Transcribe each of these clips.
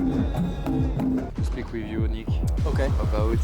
To speak with you, Nick. Okay. About.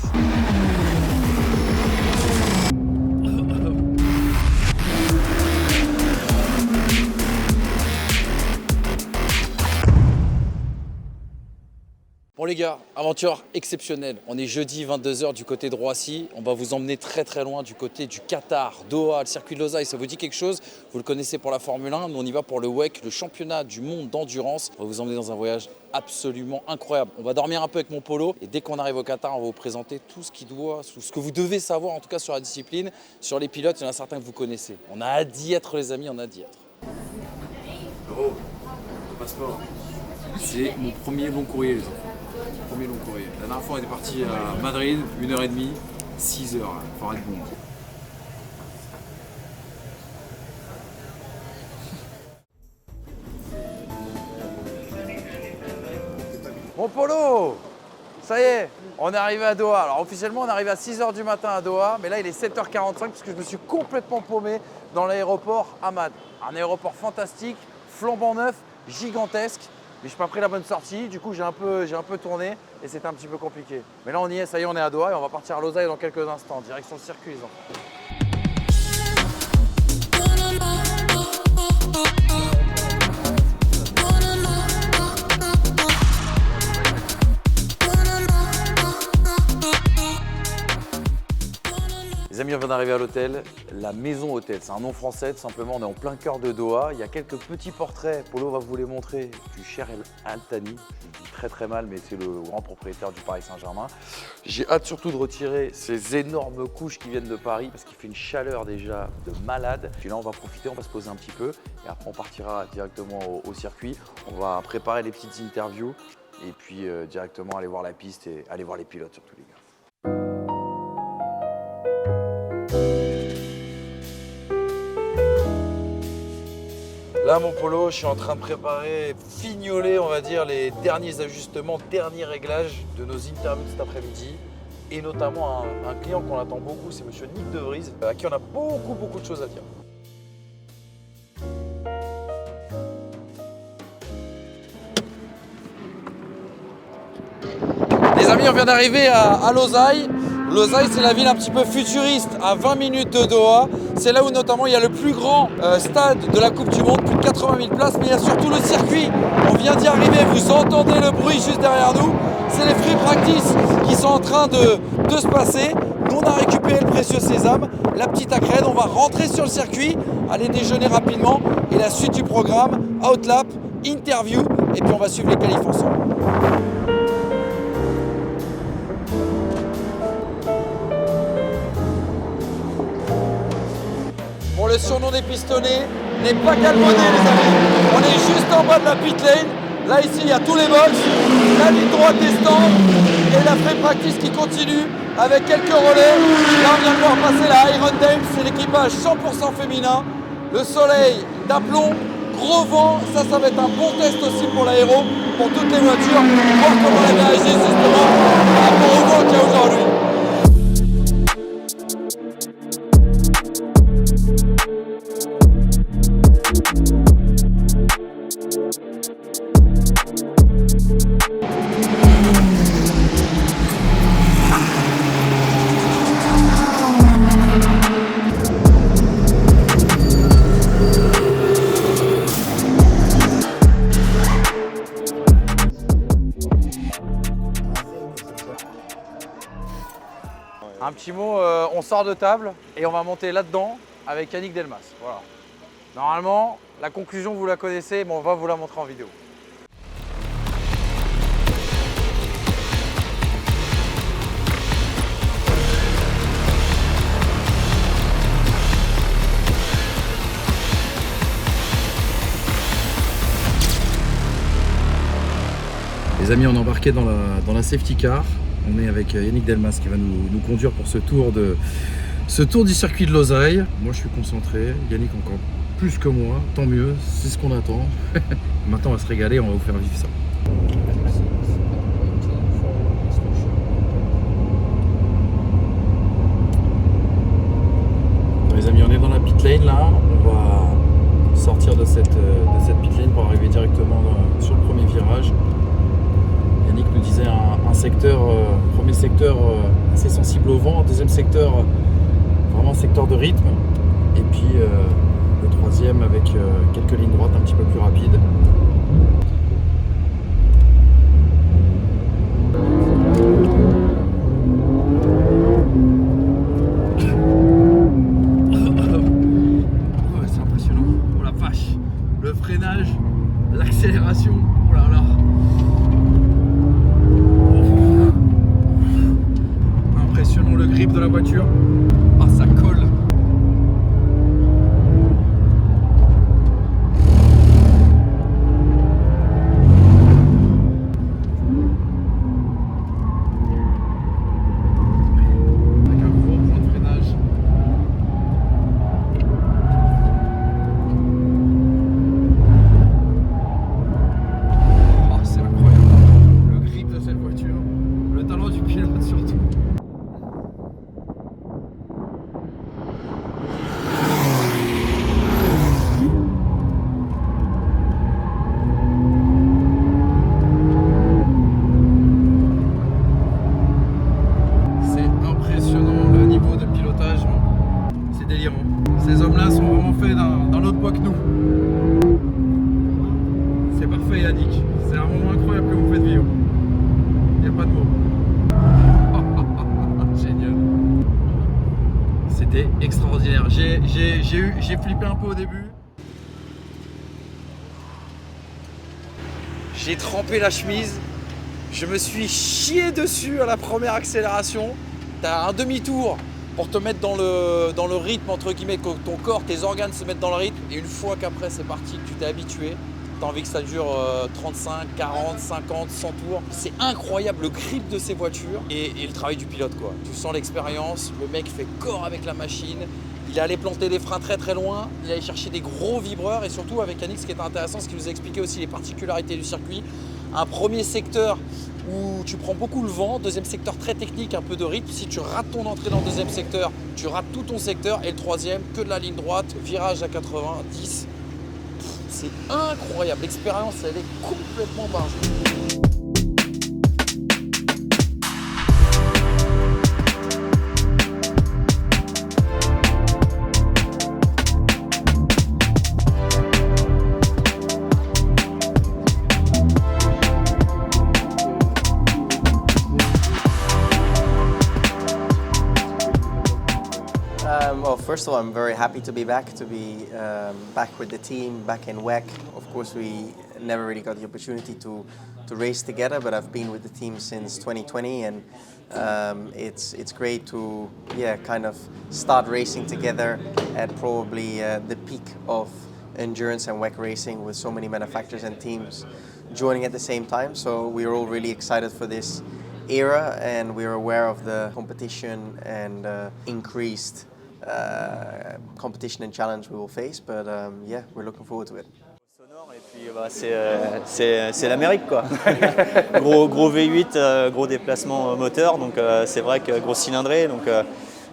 Bon les gars, aventure exceptionnelle. On est jeudi 22h du côté de Roissy. On va vous emmener très très loin du côté du Qatar, Doha, le circuit de Losail. Ça vous dit quelque chose? Vous le connaissez pour la Formule 1. Nous on y va pour le WEC, le championnat du monde d'endurance. On va vous emmener dans un voyage absolument incroyable. On va dormir un peu avec mon polo et dès qu'on arrive au Qatar, on va vous présenter tout ce ce que vous devez savoir en tout cas sur la discipline. Sur les pilotes, il y en a certains que vous connaissez. On a hâte d'y être les amis, on a hâte d'y être. Oh, le passeport. C'est mon premier long courrier les enfants. Premier long courrier. La dernière fois on était parti à Madrid, 1h30, 6h, il faudra être bon. Mon polo, ça y est, on est arrivé à Doha. Alors officiellement on est arrivé à 6h du matin à Doha, mais là il est 7h45 parce que je me suis complètement paumé dans l'aéroport Hamad. Un aéroport fantastique, flambant neuf, gigantesque. Mais je n'ai pas pris la bonne sortie, du coup j'ai un peu tourné et c'était un petit peu compliqué. Mais là on y est, ça y est, on est à Doha et on va partir à Losail dans quelques instants, direction le circuit les enfants. Les amis, on vient d'arriver à l'hôtel, la Maison Hôtel. C'est un nom français, tout simplement. On est en plein cœur de Doha. Il y a quelques petits portraits. Polo va vous les montrer du Cher El Altani. Je dis très très mal, mais c'est le grand propriétaire du Paris Saint-Germain. J'ai hâte surtout de retirer ces énormes couches qui viennent de Paris parce qu'il fait une chaleur déjà de malade. Puis là, on va profiter, on va se poser un petit peu et après, on partira directement au circuit. On va préparer les petites interviews et puis directement aller voir la piste et aller voir les pilotes surtout, les gars. Là, mon polo, je suis en train de préparer, fignoler, on va dire, les derniers ajustements, derniers réglages de nos interviews de cet après-midi. Et notamment un client qu'on attend beaucoup, c'est monsieur Nick De Vries, à qui on a beaucoup de choses à dire. Les amis, on vient d'arriver à Losail. Losail, c'est la ville un petit peu futuriste, à 20 minutes de Doha. C'est là où notamment il y a le plus grand stade de la Coupe du Monde, plus de 80 000 places, mais il y a surtout le circuit. On vient d'y arriver, vous entendez le bruit juste derrière nous. C'est les free practice qui sont en train de se passer. Nous, on a récupéré le précieux sésame, la petite accrède. On va rentrer sur le circuit, aller déjeuner rapidement. Et la suite du programme, outlap, interview, et puis on va suivre les qualifs ensemble. Le surnom des pistonnés n'est pas galvaudé les amis. On est juste en bas de la pit lane. Là ici il y a tous les box, la ligne droite des stands et la free practice qui continue avec quelques relais. Là on vient de voir passer la Iron Dame, c'est l'équipage 100% féminin. Le soleil d'aplomb, gros vent, ça va être un bon test aussi pour l'aéro, pour toutes les voitures, voir comment elle réagit justement par rapport au vent qu'il y a aujourd'hui. Un petit mot, on sort de table et on va monter là-dedans avec Yannick Delmas. Voilà. Normalement, la conclusion vous la connaissez, mais on va vous la montrer en vidéo. Les amis, on est embarqué dans la safety car. On est avec Yannick Delmas qui va nous conduire pour ce tour du circuit de Losail. Moi je suis concentré, Yannick encore plus que moi, tant mieux, c'est ce qu'on attend. Maintenant on va se régaler, on va vous faire vivre ça. Les amis, on est dans la pit lane là, on va sortir de cette pit lane pour arriver directement sur le premier virage. premier secteur assez sensible au vent, deuxième secteur vraiment secteur de rythme, et puis le troisième avec quelques lignes droites un petit peu plus rapides. C'est impressionnant, oh la vache, le freinage, l'accélération, oh là là. Impressionnant le grip de la voiture. Ah, ça colle. Avec un gros point de freinage. Oh, c'est incroyable. Le grip de cette voiture. Le talent du pilote surtout. Ces hommes-là sont vraiment faits d'un autre bois que nous. C'est parfait Yannick, c'est un moment incroyable que vous faites vivre. Il n'y a pas de mots. Génial. C'était extraordinaire. J'ai flippé un peu au début. J'ai trempé la chemise. Je me suis chié dessus à la première accélération. T'as un demi-tour pour te mettre dans le rythme, entre guillemets, que ton corps, tes organes se mettent dans le rythme. Et une fois qu'après c'est parti, que tu t'es habitué, tu as envie que ça dure 35, 40, 50, 100 tours. C'est incroyable le grip de ces voitures et le travail du pilote, quoi. Tu sens l'expérience, le mec fait corps avec la machine. Il est allé planter des freins très très loin, il est allé chercher des gros vibreurs et surtout avec Yannick, ce qui est intéressant, c'est qu'il nous a expliqué aussi les particularités du circuit. Un premier secteur où tu prends beaucoup le vent, deuxième secteur très technique, un peu de rythme. Si tu rates ton entrée dans le deuxième secteur, tu rates tout ton secteur. Et le troisième, que de la ligne droite, virage à 90. C'est incroyable, l'expérience elle est complètement bargée. Well, first of all, I'm very happy to be back back with the team, back in WEC. Of course, we never really got the opportunity to race together, but I've been with the team since 2020, and it's great to kind of start racing together at probably the peak of endurance and WEC racing, with so many manufacturers and teams joining at the same time. So we're all really excited for this era, and we're aware of the competition and increased competition and challenge we will face, but we're looking forward to it. Sonore et puis c'est l'Amérique quoi. gros V8, gros déplacement moteur, donc c'est vrai que gros cylindrée, donc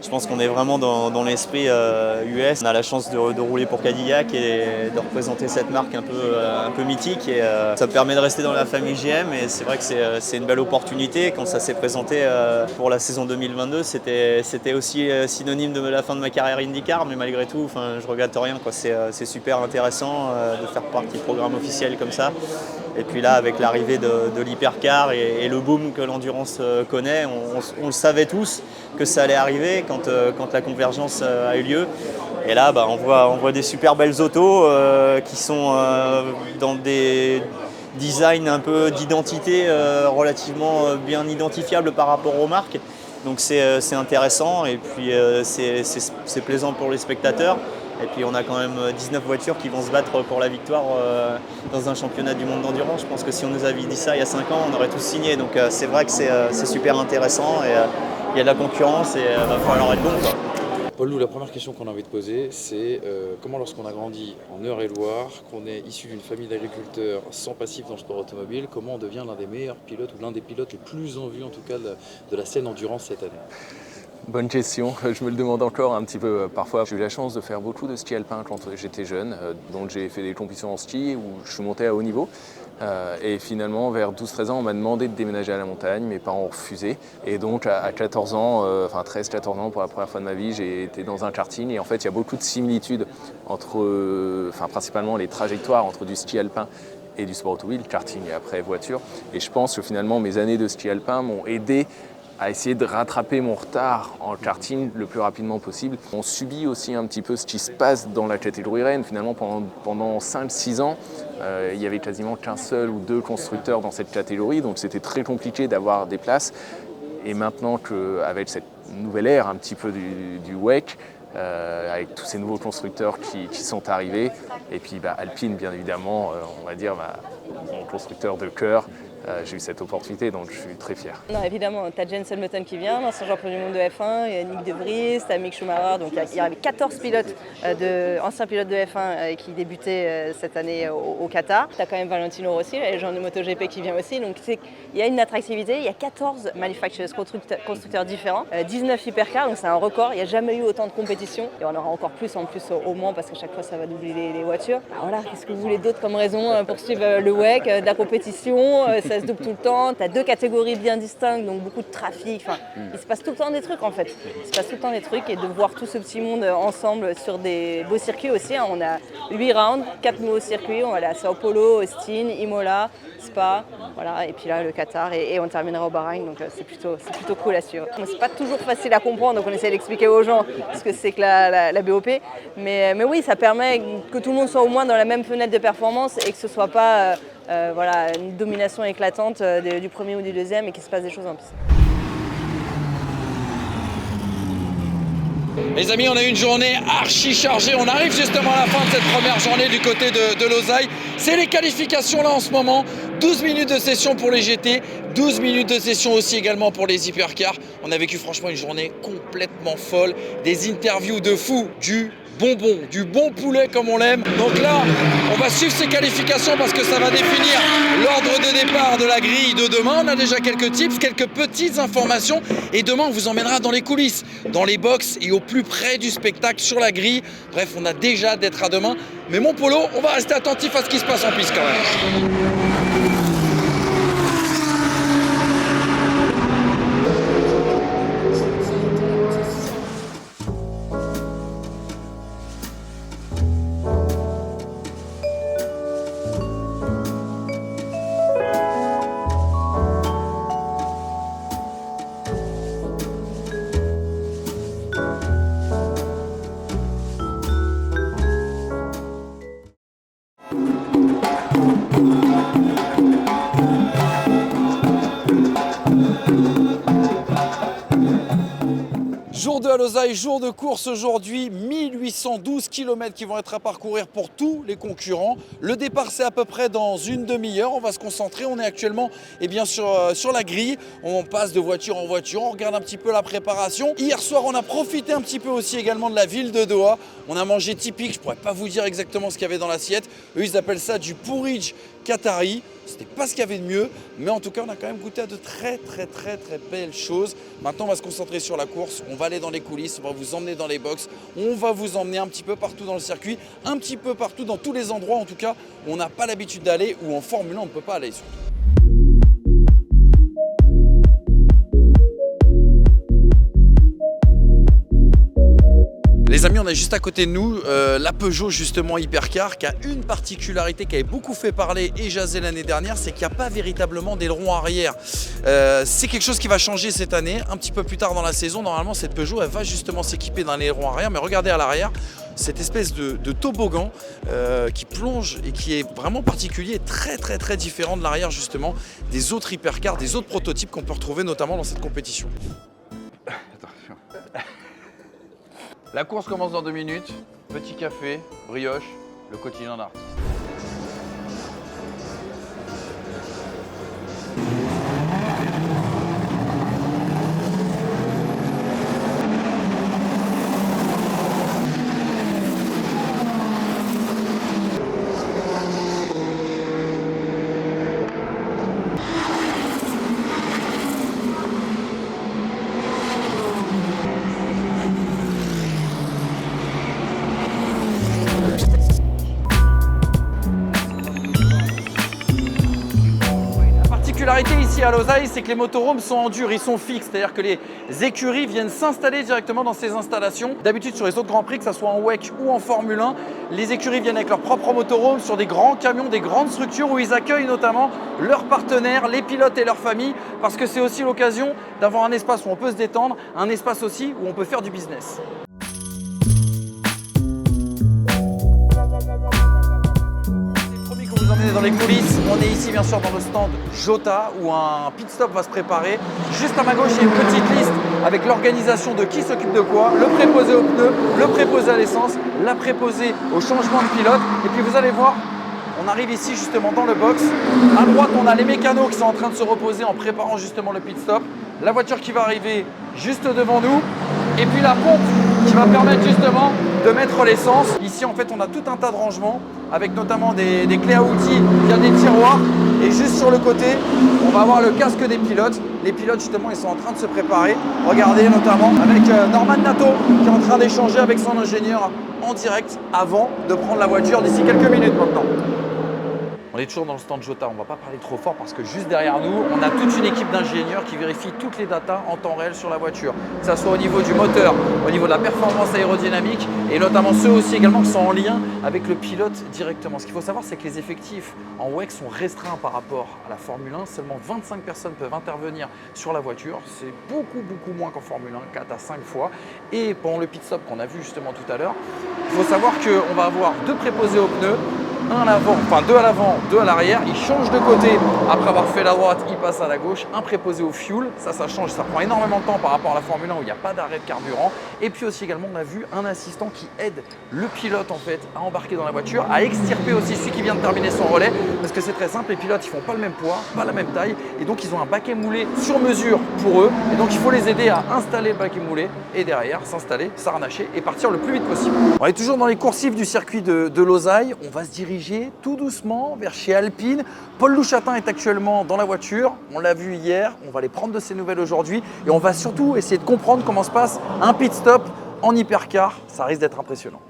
je pense qu'on est vraiment dans l'esprit US. On a la chance de rouler pour Cadillac et de représenter cette marque un peu mythique, et ça me permet de rester dans la famille GM, et c'est vrai que c'est une belle opportunité. Quand ça s'est présenté pour la saison 2022, c'était aussi synonyme de la fin de ma carrière IndyCar, mais malgré tout, je regrette rien, quoi. C'est super intéressant de faire partie du programme officiel comme ça. Et puis là, avec l'arrivée de l'hypercar et le boom que l'endurance connaît, on le savait tous que ça allait arriver quand la convergence a eu lieu. Et là, on voit des super belles autos qui sont dans des designs un peu d'identité relativement bien identifiables par rapport aux marques. Donc c'est intéressant, et puis c'est plaisant pour les spectateurs. Et puis on a quand même 19 voitures qui vont se battre pour la victoire dans un championnat du monde d'endurance. Je pense que si on nous avait dit ça il y a 5 ans, on aurait tous signé. Donc c'est vrai que c'est super intéressant, et il y a de la concurrence, et il va falloir être bon, quoi. Paul-Loup, la première question qu'on a envie de poser, c'est comment, lorsqu'on a grandi en Eure-et-Loire, qu'on est issu d'une famille d'agriculteurs sans passif dans le sport automobile, comment on devient l'un des meilleurs pilotes, ou l'un des pilotes les plus en vue en tout cas de la scène endurance cette année? Bonne question, je me le demande encore un petit peu parfois. J'ai eu la chance de faire beaucoup de ski alpin quand j'étais jeune, donc j'ai fait des compétitions en ski où je suis monté à haut niveau. Et finalement, vers 12-13 ans, on m'a demandé de déménager à la montagne. Mes parents ont refusé. Et donc, à 14 ans, 13-14 ans, pour la première fois de ma vie, j'ai été dans un karting. Et en fait, il y a beaucoup de similitudes entre, principalement les trajectoires entre du ski alpin et du sport automobile, karting et après voiture. Et je pense que finalement, mes années de ski alpin m'ont aidé à essayer de rattraper mon retard en karting le plus rapidement possible. On subit aussi un petit peu ce qui se passe dans la catégorie Rennes. Finalement, pendant 5-6 ans, il y avait quasiment qu'un seul ou deux constructeurs dans cette catégorie, donc c'était très compliqué d'avoir des places. Et maintenant qu'avec cette nouvelle ère un petit peu du WEC, avec tous ces nouveaux constructeurs qui sont arrivés, et puis Alpine bien évidemment, on va dire mon constructeur de cœur, j'ai eu cette opportunité, donc je suis très fier. Non, évidemment, tu as Jenson Button qui vient, l'ancien champion du monde de F1, il y a Nick De Vries, tu as Mick Schumacher, donc il y avait 14 pilotes, anciens pilotes de F1 qui débutaient cette année au Qatar. Tu as quand même Valentino Rossi, la légende de MotoGP qui vient aussi, donc il y a une attractivité, il y a 14 manufacturers constructeurs différents, 19 hypercars, donc c'est un record, il n'y a jamais eu autant de compétition, et on aura encore plus en plus au Mans parce qu'à chaque fois ça va doubler les voitures. Voilà, qu'est-ce que vous voulez d'autre comme raison pour suivre le WEC, de la compétition, ça se double tout le temps, tu as deux catégories bien distinctes, donc beaucoup de trafic, il se passe tout le temps des trucs en fait. Il se passe tout le temps des trucs et de voir tout ce petit monde ensemble sur des beaux circuits aussi. On a 8 rounds, 4 nouveaux circuits, on va aller à Sao Paulo, Austin, Imola, Spa, voilà, et puis là le Qatar et on terminera au Bahreïn, donc c'est plutôt cool à suivre. C'est pas toujours facile à comprendre, donc on essaie d'expliquer aux gens ce que c'est que la BOP, mais oui, ça permet que tout le monde soit au moins dans la même fenêtre de performance et que ce soit pas une domination éclatante du premier ou du deuxième et qu'il se passe des choses en piste. Les amis, on a eu une journée archi chargée. On arrive justement à la fin de cette première journée du côté de Losail. C'est les qualifications là en ce moment. 12 minutes de session pour les GT, 12 minutes de session aussi également pour les hypercars. On a vécu franchement une journée complètement folle. Des interviews de fous, du bonbon, du bon poulet comme on l'aime. Donc là, on va suivre ces qualifications parce que ça va définir l'ordre de départ de la grille de demain. On a déjà quelques tips, quelques petites informations et demain on vous emmènera dans les coulisses, dans les box et au plus près du spectacle sur la grille. Bref, on a déjà d'être à demain. Mais mon Polo, on va rester attentif à ce qui se passe en piste quand même. Jour 2 à Losail, jour de course aujourd'hui, 1812 km qui vont être à parcourir pour tous les concurrents. Le départ c'est à peu près dans une demi-heure, on va se concentrer, on est actuellement sur la grille, on passe de voiture en voiture, on regarde un petit peu la préparation. Hier soir on a profité un petit peu aussi également de la ville de Doha, on a mangé typique, je pourrais pas vous dire exactement ce qu'il y avait dans l'assiette, eux ils appellent ça du porridge qatari. C'était pas ce qu'il y avait de mieux, mais en tout cas on a quand même goûté à de très belles choses. Maintenant on va se concentrer sur la course, on va aller dans les coulisses, on va vous emmener dans les box, on va vous emmener un petit peu partout dans le circuit, un petit peu partout dans tous les endroits en tout cas où on n'a pas l'habitude d'aller, ou en Formule 1 on ne peut pas aller surtout. Les amis, on est juste à côté de nous, la Peugeot justement Hypercar qui a une particularité qui avait beaucoup fait parler et jaser l'année dernière, c'est qu'il n'y a pas véritablement d'aileron arrière. C'est quelque chose qui va changer cette année, un petit peu plus tard dans la saison. Normalement cette Peugeot elle va justement s'équiper d'un aileron arrière, mais regardez à l'arrière, cette espèce de toboggan qui plonge et qui est vraiment particulier, très différent de l'arrière justement des autres Hypercars, des autres prototypes qu'on peut retrouver notamment dans cette compétition. La course commence dans 2 minutes, petit café, brioche, le quotidien d'artiste. particularité ici à Losail, c'est que les motorhomes sont en dur, ils sont fixes, c'est-à-dire que les écuries viennent s'installer directement dans ces installations. D'habitude sur les autres Grands Prix, que ce soit en WEC ou en Formule 1, les écuries viennent avec leur propre motorhome sur des grands camions, des grandes structures où ils accueillent notamment leurs partenaires, les pilotes et leurs familles, parce que c'est aussi l'occasion d'avoir un espace où on peut se détendre, un espace aussi où on peut faire du business. Vous emmenez dans les coulisses, on est ici bien sûr dans le stand Jota où un pit stop va se préparer. Juste à ma gauche, il y a une petite liste avec l'organisation de qui s'occupe de quoi, le préposé aux pneus, le préposé à l'essence, la préposé au changement de pilote. Et puis vous allez voir, on arrive ici justement dans le box. À droite, on a les mécanos qui sont en train de se reposer en préparant justement le pit stop. La voiture qui va arriver juste devant nous. Et puis la pompe qui va permettre justement de mettre l'essence. Ici en fait on a tout un tas de rangements avec notamment des clés à outils via des tiroirs. Et juste sur le côté, on va avoir le casque des pilotes. Les pilotes justement ils sont en train de se préparer. Regardez notamment avec Norman Nato qui est en train d'échanger avec son ingénieur en direct avant de prendre la voiture d'ici quelques minutes maintenant. On est toujours dans le stand Jota, on ne va pas parler trop fort parce que juste derrière nous, on a toute une équipe d'ingénieurs qui vérifie toutes les datas en temps réel sur la voiture. Que ce soit au niveau du moteur, au niveau de la performance aérodynamique et notamment ceux aussi également qui sont en lien avec le pilote directement. Ce qu'il faut savoir, c'est que les effectifs en WEC sont restreints par rapport à la Formule 1. Seulement 25 personnes peuvent intervenir sur la voiture. C'est beaucoup moins qu'en Formule 1, 4 à 5 fois. Et pendant le pit stop qu'on a vu justement tout à l'heure, il faut savoir qu'on va avoir 2 préposés aux pneus, un à l'avant, enfin 2 à l'avant, 2 à l'arrière. Il change de côté après avoir fait la droite, il passe à la gauche. Un préposé au fuel, ça change, ça prend énormément de temps par rapport à la Formule 1 où il n'y a pas d'arrêt de carburant. Et puis aussi également on a vu un assistant qui aide le pilote en fait à embarquer dans la voiture, à extirper aussi celui qui vient de terminer son relais, parce que c'est très simple, les pilotes ils font pas le même poids, pas la même taille, et donc ils ont un baquet moulé sur mesure pour eux, et donc il faut les aider à installer le baquet moulé et derrière s'installer, s'arnacher et partir le plus vite possible. On est toujours dans les coursives du circuit de Losail, on va se diriger tout doucement vers chez Alpine. Paul Louchatin est actuellement dans la voiture, on l'a vu hier, on va aller prendre de ses nouvelles aujourd'hui et on va surtout essayer de comprendre comment se passe un pit stop en hypercar, ça risque d'être impressionnant.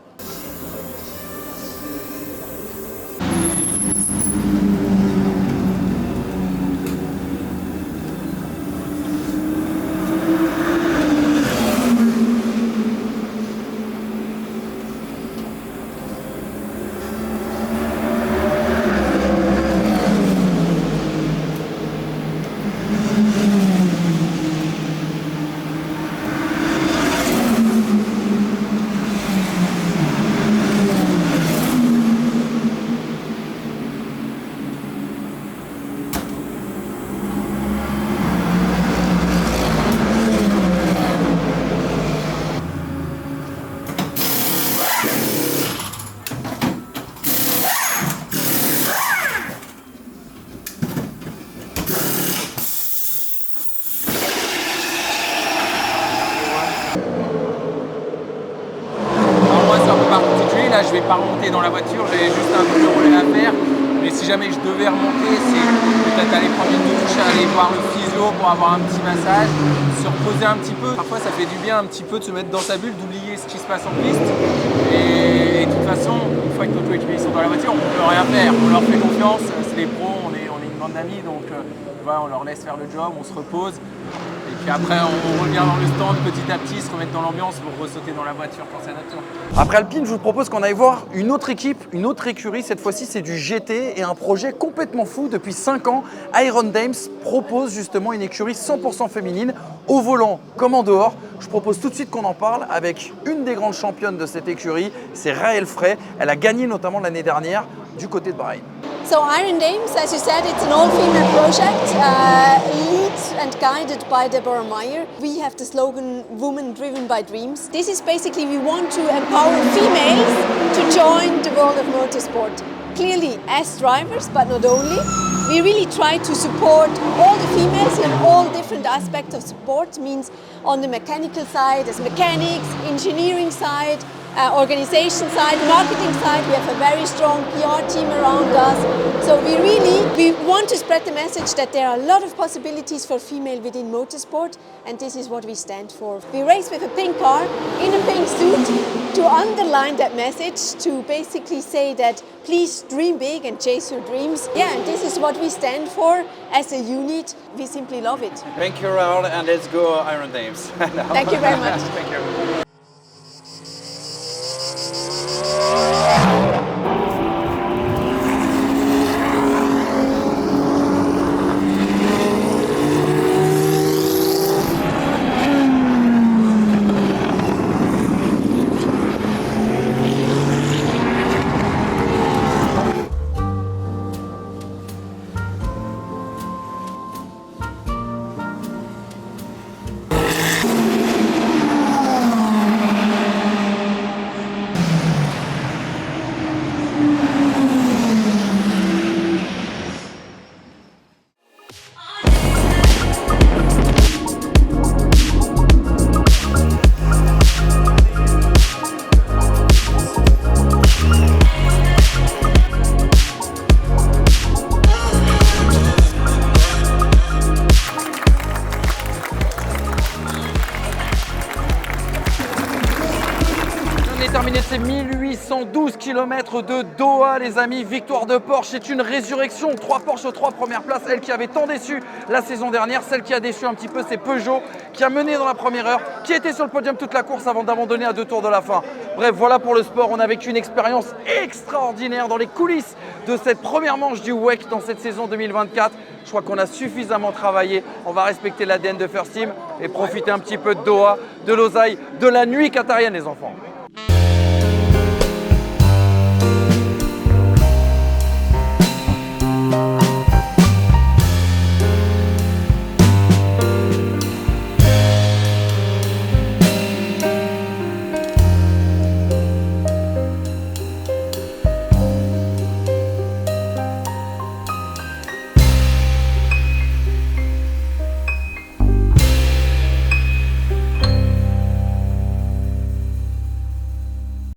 Là, je vais pas remonter dans la voiture, j'ai juste un peu de relais à faire. Mais si jamais je devais remonter, c'est peut-être aller prendre une douche, aller voir le physio pour avoir un petit massage, se reposer un petit peu. Parfois, ça fait du bien un petit peu de se mettre dans sa bulle, d'oublier ce qui se passe en piste. Et de toute façon, une fois que nos coéquipiers sont dans la voiture, on ne peut rien faire. On leur fait confiance, c'est des pros, on est une bande d'amis, donc voilà, on leur laisse faire le job, on se repose. Et puis après, on revient dans le stand petit à petit, se remettre dans l'ambiance pour ressauter dans la voiture quand c'est notre tour. Après Alpine, je vous propose qu'on aille voir une autre équipe, une autre écurie. Cette fois-ci, c'est du GT et un projet complètement fou. Depuis 5 ans, Iron Dames propose justement une écurie 100% féminine, au volant comme en dehors. Je propose tout de suite qu'on en parle avec une des grandes championnes de cette écurie, c'est Raël Frey. Elle a gagné notamment l'année dernière du côté de Bahreïn. So Iron Dames, as you said, it's an all-female project, led and guided by Deborah Meyer. We have the slogan, Women Driven by Dreams. This is basically, we want to empower females to join the world of motorsport. Clearly as drivers, but not only. We really try to support all the females in all different aspects of sport, means on the mechanical side, as mechanics, engineering side, organization side, marketing side. We have a very strong PR team around us. So we want to spread the message that there are a lot of possibilities for female within motorsport, and this is what we stand for. We race with a pink car in a pink suit to underline that message, to basically say that please dream big and chase your dreams. Yeah, and this is what we stand for as a unit. We simply love it. Thank you, Raoul, and let's go Iron Dames. Thank you very much. Thank you. Terminé de ces 1812 km de Doha, les amis. Victoire de Porsche, c'est une résurrection. 3 Porsche aux 3 premières places, elle qui avait tant déçu la saison dernière. Celle qui a déçu un petit peu, c'est Peugeot, qui a mené dans la première heure, qui était sur le podium toute la course avant d'abandonner à 2 tours de la fin. Bref, voilà pour le sport. On a vécu une expérience extraordinaire dans les coulisses de cette première manche du WEC dans cette saison 2024. Je crois qu'on a suffisamment travaillé. On va respecter l'ADN de First Team et profiter un petit peu de Doha, de Losail, de la nuit qatarienne, les enfants.